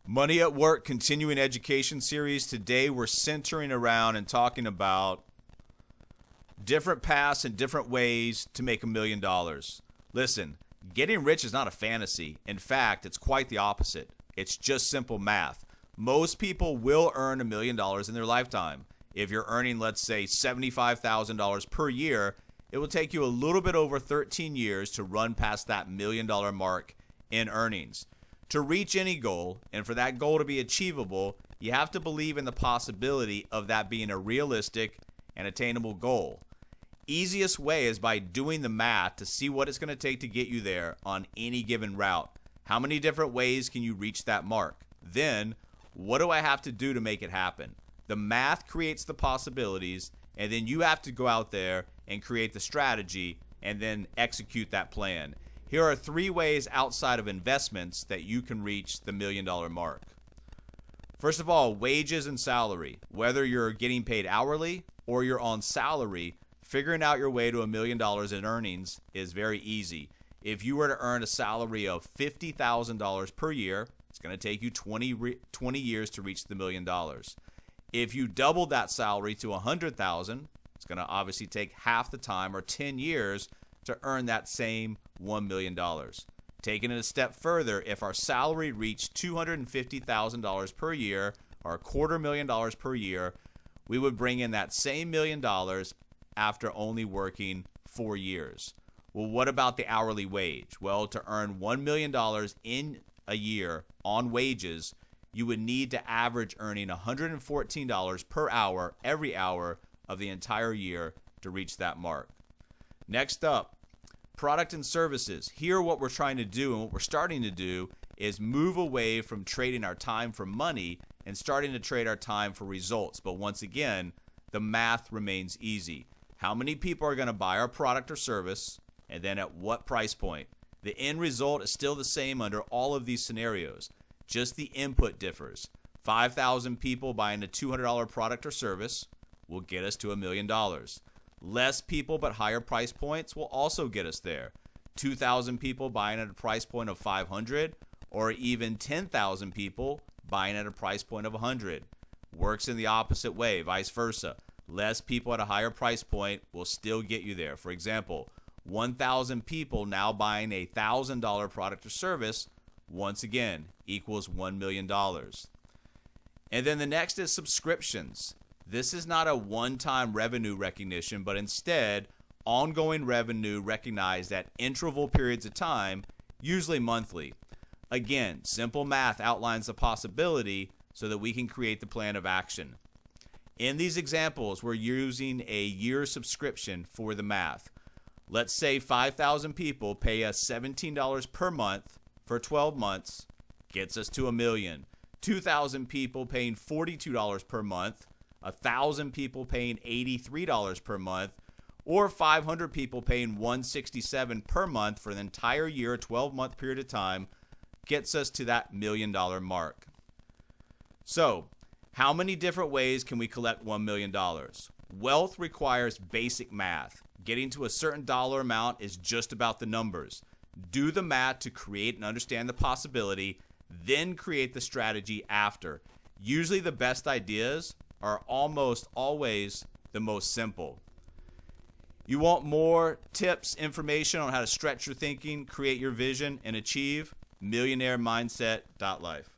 Money at Work continuing education series. Today we're centering around and talking about different paths and different ways to make $1 million. Listen, getting rich is not a fantasy. In fact, it's quite the opposite. It's just simple math. Most people will earn $1 million in their lifetime. If you're earning, let's say, $75,000 per year, it will take you a little bit over 13 years to run past that $1 million mark in earnings. To reach any goal, and for that goal to be achievable, you have to believe in the possibility of that being a realistic and attainable goal. Easiest way is by doing the math to see what it's going to take to get you there on any given route. How many different ways can you reach that mark? Then, what do I have to do to make it happen? The math creates the possibilities, and then you have to go out there and create the strategy and then execute that plan. Here are 3 ways outside of investments that you can reach the $1 million mark. First of all, wages and salary. Whether you're getting paid hourly or you're on salary, figuring out your way to $1 million in earnings is very easy. If you were to earn a salary of $50,000 per year, it's going to take you 20 years to reach the $1 million. If you doubled that salary to $100,000, it's going to obviously take half the time or 10 years to earn that same $1 million. Taking it a step further, if our salary reached $250,000 per year or $250,000 per year, we would bring in that same $1 million after only working 4 years. Well, what about the hourly wage? Well, to earn $1 million in a year on wages, you would need to average earning $114 per hour every hour of the entire year to reach that mark. Next up, product and services. Here what we're trying to do and what we're starting to do is move away from trading our time for money and starting to trade our time for results. But once again, the math remains easy. How many people are going to buy our product or service, and then at what price point? The end result is still the same under all of these scenarios. Just the input differs. 5,000 people buying a $200 product or service will get us to $1 million. Less people but higher price points will also get us there. 2,000 people buying at a price point of 500, or even 10,000 people buying at a price point of 100. Works in the opposite way, vice versa. Less people at a higher price point will still get you there. For example, 1,000 people now buying a $1,000 product or service, once again, equals $1 million. And then the next is subscriptions. This is not a one-time revenue recognition, but instead ongoing revenue recognized at interval periods of time, usually monthly. Again, simple math outlines the possibility so that we can create the plan of action. In these examples, we're using a year subscription for the math. Let's say 5,000 people pay us $17 per month for 12 months, gets us to $1 million. 2,000 people paying $42 per month, 1,000 people paying $83 per month, or 500 people paying $167 per month for an entire year, a 12-month period of time, gets us to that $1 million mark. So, how many different ways can we collect $1 million? Wealth requires basic math. Getting to a certain dollar amount is just about the numbers. Do the math to create and understand the possibility, then create the strategy after. Usually the best ideas are almost always the most simple. You want more tips, information on how to stretch your thinking, create your vision, and achieve? MillionaireMindset.life.